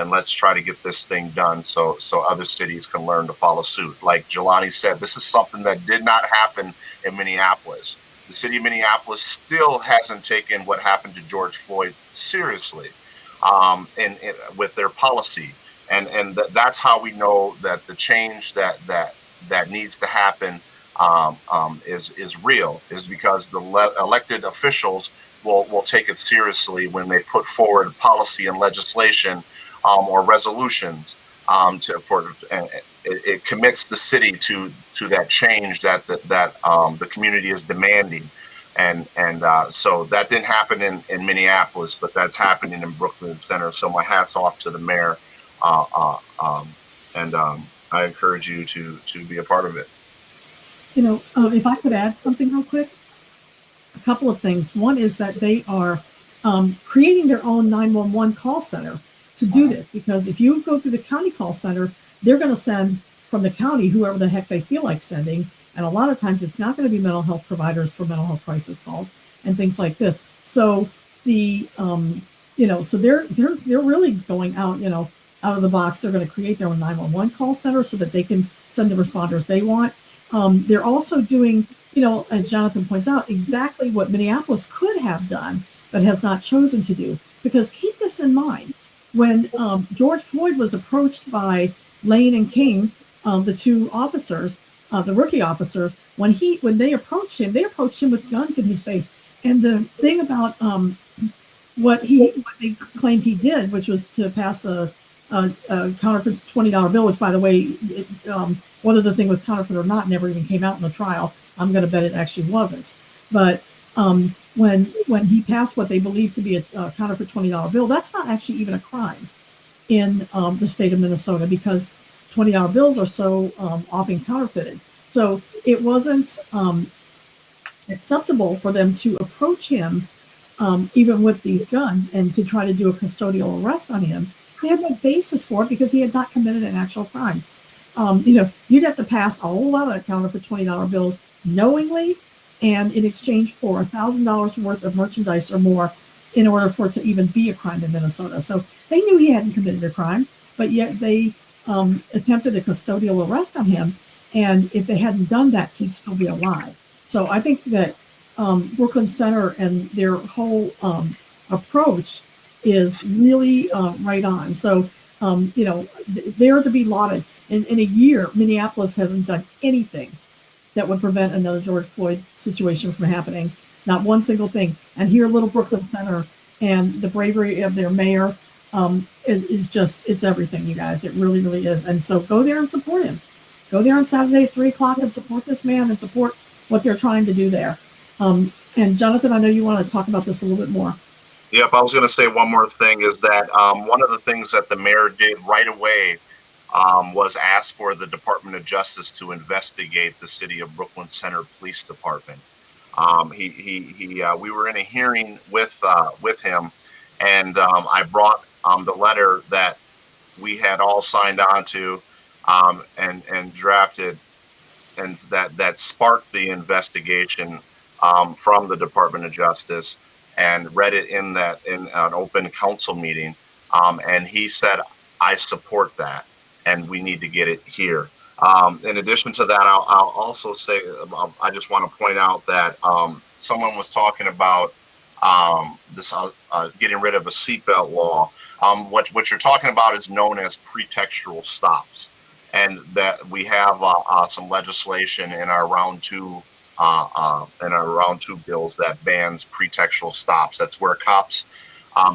let's try to get this thing done so other cities can learn to follow suit. Like Jelani said, this is something that did not happen in Minneapolis. The city of Minneapolis still hasn't taken what happened to George Floyd seriously, with their policy, and that's how we know that the change that that needs to happen is real, is because the elected officials will take it seriously when they put forward policy and legislation or resolutions it commits the city to that change that the community is demanding. And so that didn't happen in Minneapolis, but that's happening in Brooklyn Center. So my hat's off to the mayor, and I encourage you to be a part of it.
If I could add something real quick, a couple of things. One is that they are creating their own 911 call center to do this, because if you go through the county call center, they're going to send from the county whoever the heck they feel like sending, and a lot of times it's not going to be mental health providers for mental health crisis calls and things like this. So so they're really going out out of the box. They're going to create their own 911 call center so that they can send the responders they want. They're also doing, as Jonathan points out, exactly what Minneapolis could have done but has not chosen to do. Because keep this in mind, when George Floyd was approached by Lane and King, the two officers, the rookie officers, when they approached him with guns in his face. And the thing about what they claimed he did, which was to pass a counterfeit $20 bill, which, by the way, whether the thing was counterfeit or not never even came out in the trial. I'm going to bet it actually wasn't. But when he passed what they believed to be a counterfeit $20 bill, that's not actually even a crime in the state of Minnesota, because $20 bills are so often counterfeited. So it wasn't acceptable for them to approach him even with these guns and to try to do a custodial arrest on him. They had no basis for it because he had not committed an actual crime. You'd have to pass a whole lot of counterfeit $20 bills knowingly and in exchange for $1,000 worth of merchandise or more in order for it to even be a crime in Minnesota. So they knew he hadn't committed a crime, but yet they attempted a custodial arrest on him. And if they hadn't done that, he'd still be alive. So I think that Brooklyn Center and their whole approach is really right on. So, they're to be lauded. In a year, Minneapolis hasn't done anything that would prevent another George Floyd situation from happening. Not one single thing. And here, Little Brooklyn Center and the bravery of their mayor is just, it's everything, you guys. It really, really is. And so go there and support him. Go there on Saturday at 3:00 and support this man and support what they're trying to do there. And Jonathan, I know you want to talk about this a little bit more.
Yep, I was going to say one more thing is that one of the things that the mayor did right away was ask for the Department of Justice to investigate the City of Brooklyn Center Police Department. We were in a hearing with him, and I brought the letter that we had all signed on to and drafted, and that sparked the investigation from the Department of Justice, and read it in an open council meeting. And he said, I support that, and we need to get it here. In addition to that, I'll also say, I just want to point out that someone was talking about this getting rid of a seatbelt law. What you're talking about is known as pretextual stops, and that we have some legislation in our round two bills that bans pretextual stops. That's where cops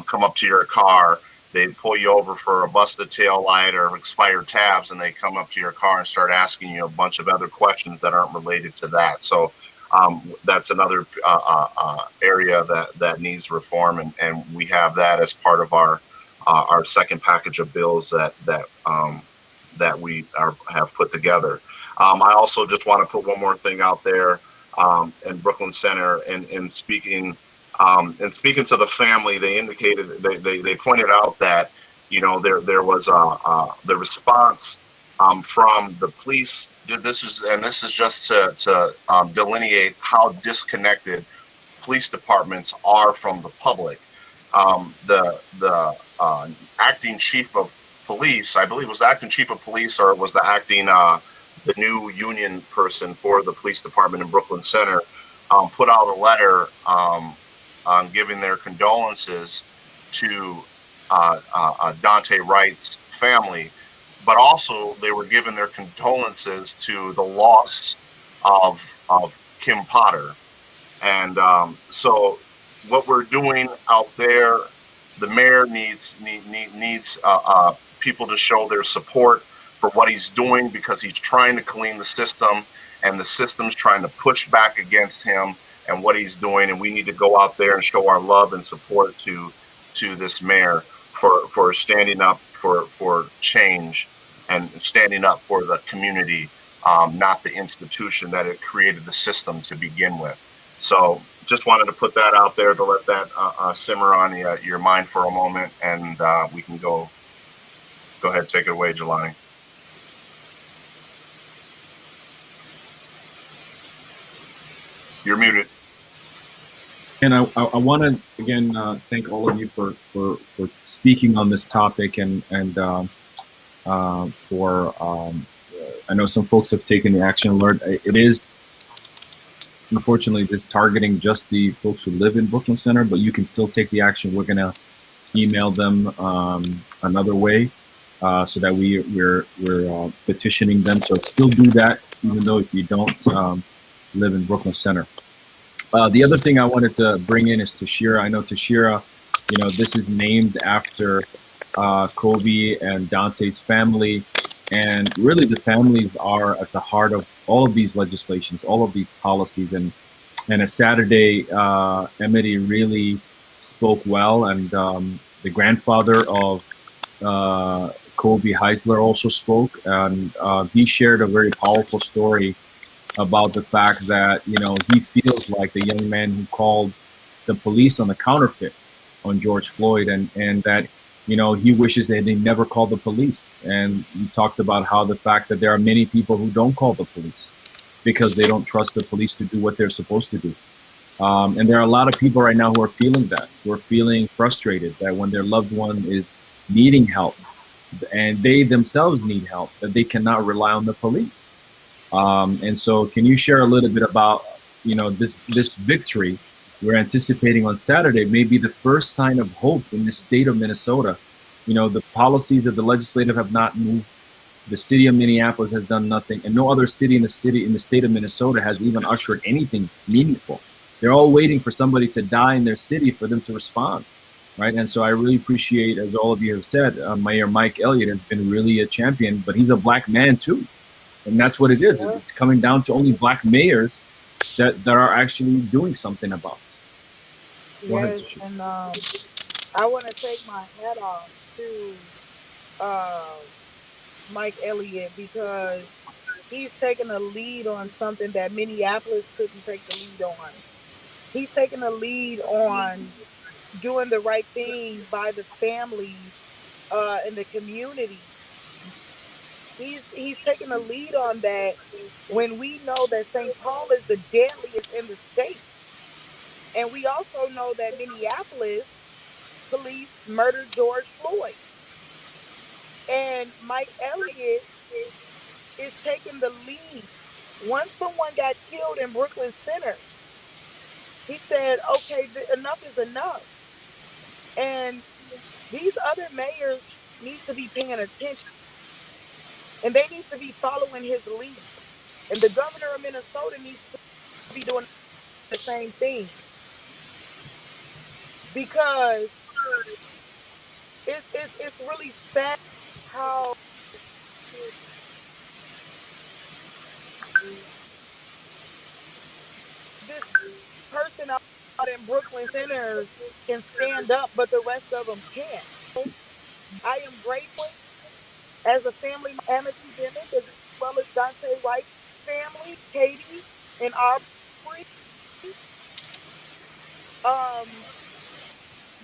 come up to your car, they pull you over for a busted tail light or expired tabs, and they come up to your car and start asking you a bunch of other questions that aren't related to that. So that's another area that needs reform, and we have that as part of our second package of bills that we have put together. I also just want to put one more thing out there in Brooklyn Center, in speaking to the family. They indicated, they pointed out that there was the response from the police. This is just to delineate how disconnected police departments are from the public. The acting chief of police, I believe, was the acting chief of police, or was the acting the new union person for the police department in Brooklyn Center, put out a letter giving their condolences to Dante Wright's family, but also they were giving their condolences to the loss of Kim Potter. And so what we're doing out there, the mayor needs people to show their support for what he's doing, because he's trying to clean the system, and the system's trying to push back against him and what he's doing. And we need to go out there and show our love and support to this mayor for standing up for change and standing up for the community, not the institution that it created the system to begin with. So just wanted to put that out there to let that simmer on your mind for a moment, and we can go ahead, take it away, Jelani. You're muted.
And I want to again thank all of you for speaking on this topic, and for I know some folks have taken the action alert. It is unfortunately this targeting just the folks who live in Brooklyn Center, but you can still take the action. We're gonna email them another way, so that we're petitioning them. So still do that, even though if you don't live in Brooklyn Center. The other thing I wanted to bring in is Tashira. I know Tashira, this is named after Kobe and Dante's family. And really the families are at the heart of all of these legislations, all of these policies. And a Saturday, Emily really spoke well. And the grandfather of Kobe Heisler also spoke. And he shared a very powerful story about the fact that, he feels like the young man who called the police on the counterfeit on George Floyd, and that, he wishes that they never called the police. And he talked about how the fact that there are many people who don't call the police because they don't trust the police to do what they're supposed to do. And there are a lot of people right now who are feeling that, who are feeling frustrated that when their loved one is needing help and they themselves need help, that they cannot rely on the police. And so can you share a little bit about, this victory we're anticipating on Saturday may be the first sign of hope in the state of Minnesota. The policies of the legislative have not moved. The city of Minneapolis has done nothing, and no other city in the state of Minnesota has even ushered anything meaningful. They're all waiting for somebody to die in their city for them to respond, right? And so I really appreciate, as all of you have said, Mayor Mike Elliott has been really a champion, but he's a black man too. And that's what it is. It's coming down to only black mayors that are actually doing something about this.
Yes, and I want to take my hat off to Mike Elliott, because he's taking a lead on something that Minneapolis couldn't take the lead on. He's taking a lead on doing the right thing by the families in the community. He's taking a lead on that when we know that St. Paul is the deadliest in the state. And we also know that Minneapolis police murdered George Floyd. And Mike Elliott is taking the lead. Once someone got killed in Brooklyn Center, he said, okay, enough is enough. And these other mayors need to be paying attention, and they need to be following his lead. And the governor of Minnesota needs to be doing the same thing, because it's really sad how this person out in Brooklyn Center can stand up, but the rest of them can't. I am grateful as a family, Amity Bennett, as well as Dante White's family, Katie and Aubrey.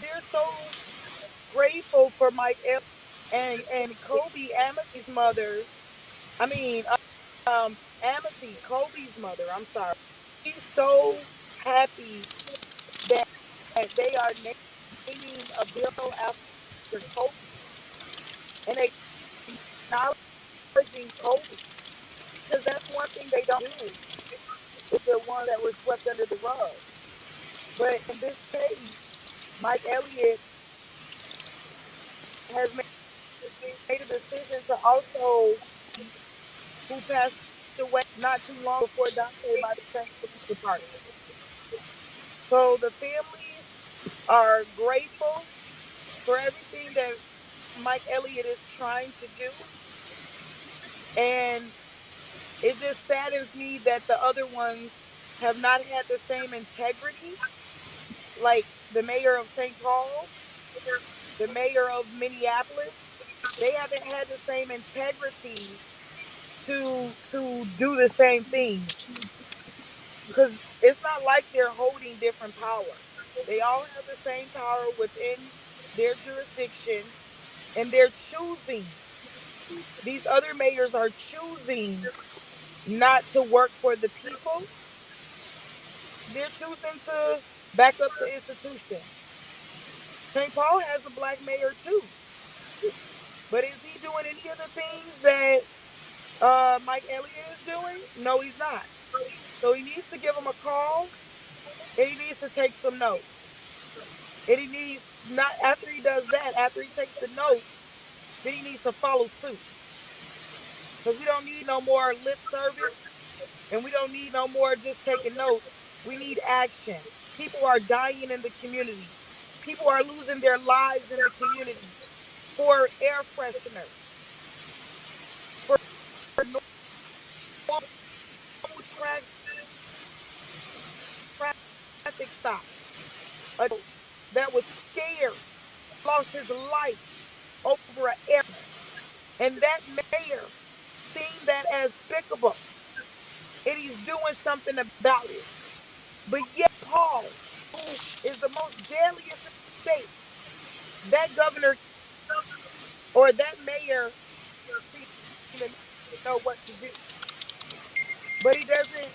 They're so grateful for Mike and Kobe Amity's mother. I mean, Amity, Kobe's mother. I'm sorry. She's so happy that they are naming a bill after Kobe, and acknowledging Kobe, because that's one thing they don't do. Is the one that was swept under the rug. But in this case, Mike Elliott has made made a decision to also, who passed away not too long before Dante, by the same police department. So the families are grateful for everything that Mike Elliott is trying to do. And it just saddens me that the other ones have not had the same integrity, like the mayor of St. Paul, the mayor of Minneapolis. They haven't had the same integrity to do the same thing, because it's not like they're holding different power. They all have the same power within their jurisdiction, and they're choosing. These other mayors are choosing not to work for the people. They're choosing to back up the institution. St. Paul has a black mayor too, but is he doing any of the things that Mike Elliott is doing? No, he's not. So he needs to give him a call, and he needs to take some notes. And he needs, not after he does that, after he takes the notes, then he needs to follow suit. Because we don't need no more lip service, and we don't need no more just taking notes. We need action. People are dying in the community. People are losing their lives in the community for air fresheners, for normal traffic stops. Adult that was scared, lost his life over an air. And that mayor seeing that as despicable, and he's doing something about it. But yet, Paul, who is the most deadliest in the state, that governor or that mayor even know what to do. But he doesn't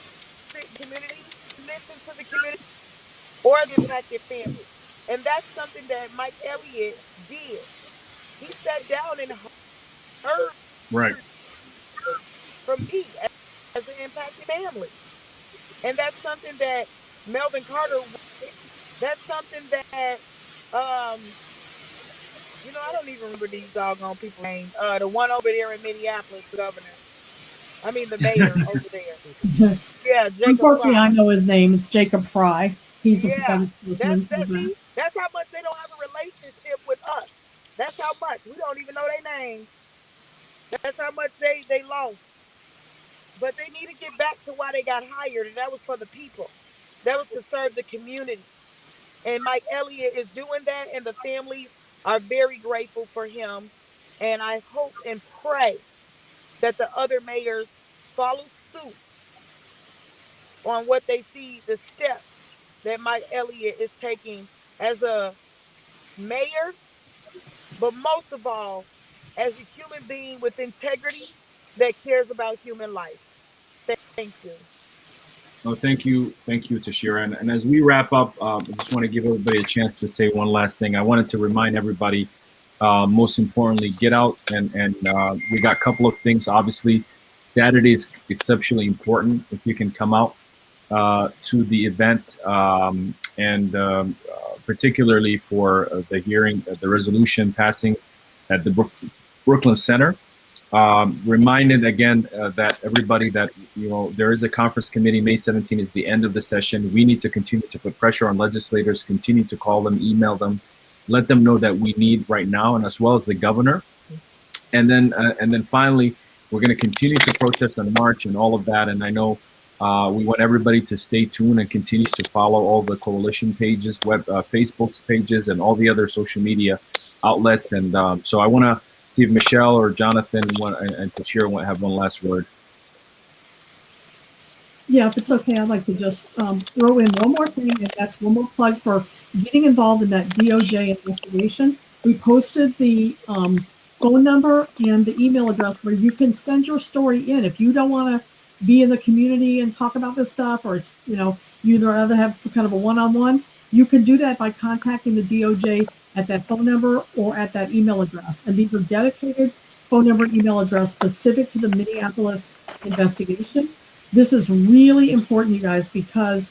sit in the community, listen to the community or the impacted families. And that's something that Mike Elliott did. He sat down and heard
Right.
from me as an impacted family. And that's something that Melvin Carter, that's something that I don't even remember these doggone people's name. The one over there in Minneapolis, the governor. I mean the mayor over there. Yeah, Jacob
Unfortunately, I
Fry.
know his name. It's Jacob Fry. He's the
Yeah.
one listening to that.
See, that's how much they don't have a relationship with us. That's how much. We don't even know their names. That's how much they lost. But they need to get back to why they got hired, and that was for the people. That was to serve the community. And Mike Elliott is doing that, and the families are very grateful for him. And I hope and pray that the other mayors follow suit on what they see, the steps that Mike Elliott is taking as a mayor, but most of all, as a human being with integrity that cares about human life. Thank you.
Oh, thank you, Tashira. And as we wrap up, I just want to give everybody a chance to say one last thing. I wanted to remind everybody, most importantly, get out and we got a couple of things. Obviously, Saturday is exceptionally important. If you can come out to the event, and particularly for the hearing, the resolution passing at the Brooklyn Center. Reminded again that everybody that there is a conference committee. May 17 is the end of the session. We need to continue to put pressure on legislators, continue to call them, email them, let them know that we need right now, and as well as the governor. And then finally, we're going to continue to protest and march and all of that. And I know we want everybody to stay tuned and continue to follow all the coalition pages, Facebook's pages, and all the other social media outlets. And so I want to see if Michelle or Jonathan and Tashira want to have one last word.
Yeah, if it's okay, I'd like to just throw in one more thing, and that's one more plug for getting involved in that DOJ investigation. We posted the phone number and the email address where you can send your story in. If you don't want to be in the community and talk about this stuff, or it's, you'd rather have kind of a one-on-one, you can do that by contacting the DOJ at that phone number or at that email address. And these are dedicated phone number and email address specific to the Minneapolis investigation. This is really important, you guys, because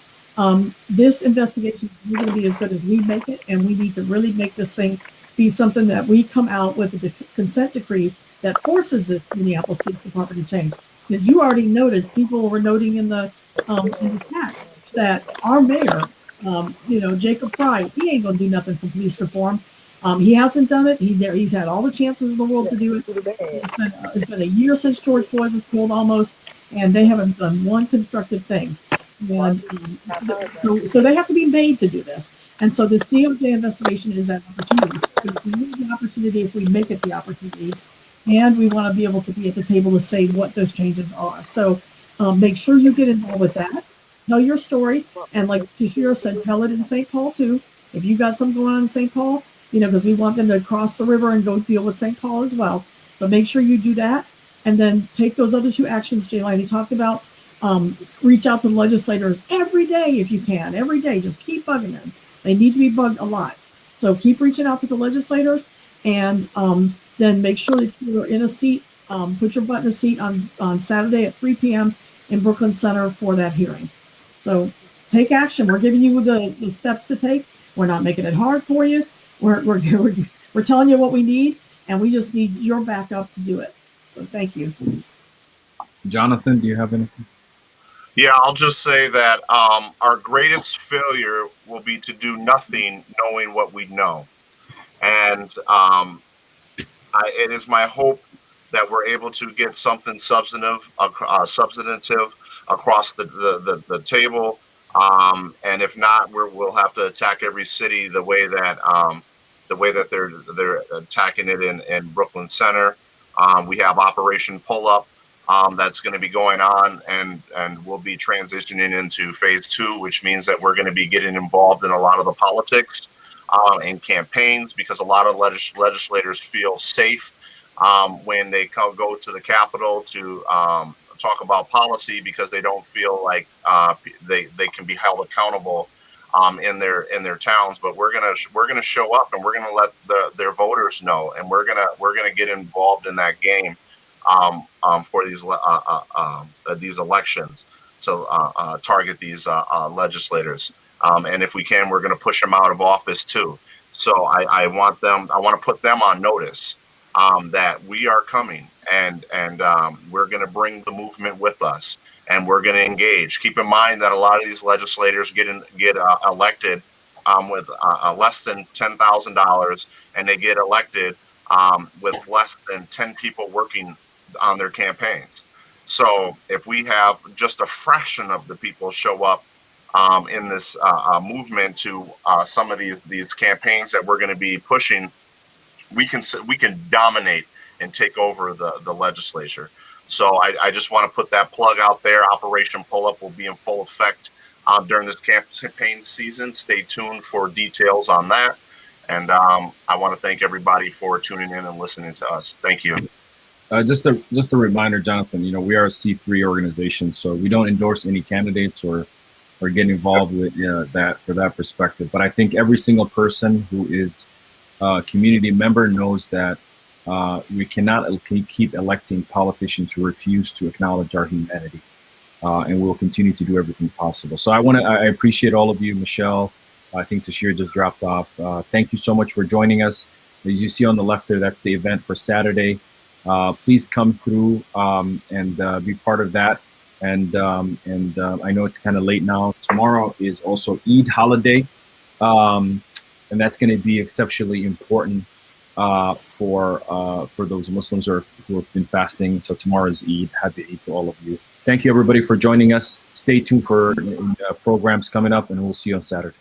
this investigation is going to be as good as we make it, and we need to really make this thing be something that we come out with a consent decree that forces the Minneapolis Police Department to change. Because you already noted, people were noting in the chat that our mayor, Jacob Fry, he ain't gonna do nothing for police reform. He hasn't done it. He's had all the chances in the world to do it. It's been a year since George Floyd was killed almost, and they haven't done one constructive thing. And so they have to be made to do this. And so this DOJ investigation is that opportunity. We need the opportunity if we make it the opportunity. And we want to be able to be at the table to say what those changes are. So make sure you get involved with that. Tell your story. And like Tashira said, tell it in St. Paul too. If you got something going on in St. Paul, because we want them to cross the river and go deal with St. Paul as well. But make sure you do that. And then take those other two actions Jay Liney talked about. Reach out to the legislators every day if you can. Every day. Just keep bugging them. They need to be bugged a lot. So keep reaching out to the legislators, and then make sure that you're in a seat. Put your butt in a seat on Saturday at 3 p.m. in Brooklyn Center for that hearing. So take action. We're giving you the steps to take. We're not making it hard for you. We're telling you what we need, and we just need your backup to do it. So thank you.
Jonathan, do you have anything?
Yeah, I'll just say that our greatest failure will be to do nothing knowing what we know. And it is my hope that we're able to get something substantive across the table. And if not, we'll have to attack every city the way that they're attacking it in Brooklyn Center. We have Operation Pull Up. That's going to be going on, and we'll be transitioning into phase 2, which means that we're going to be getting involved in a lot of the politics and campaigns, because a lot of legislators feel safe when they go to the Capitol to talk about policy, because they don't feel like they can be held accountable in their towns. But we're gonna show up, and we're gonna let their voters know, and we're gonna get involved in that game. For these elections to target these legislators, and if we can, we're going to push them out of office too. So I want to put them on notice that we are coming, and we're going to bring the movement with us, and we're going to engage. Keep in mind that a lot of these legislators get elected with less than $10,000, and they get elected with less than 10 people working on their campaigns. So if we have just a fraction of the people show up in this movement to some of these campaigns that we're going to be pushing, we can dominate and take over the legislature. So I just want to put that plug out there. Operation Pull Up will be in full effect during this campaign season. Stay tuned for details on that. And I want to thank everybody for tuning in and listening to us. Thank you.
Just a reminder, Jonathan, we are a C3 organization, so we don't endorse any candidates or get involved with that for that perspective. But I think every single person who is a community member knows that we cannot keep electing politicians who refuse to acknowledge our humanity, and we'll continue to do everything possible. So I appreciate all of you. Michelle, I think Tashir just dropped off. Thank you so much for joining us. As you see on the left there, that's the event for Saturday. Please come through and be part of that. And I know it's kind of late now. Tomorrow is also Eid holiday, and that's going to be exceptionally important for those Muslims who have been fasting. So tomorrow is Eid. Happy Eid to all of you. Thank you, everybody, for joining us. Stay tuned for programs coming up, and we'll see you on Saturday.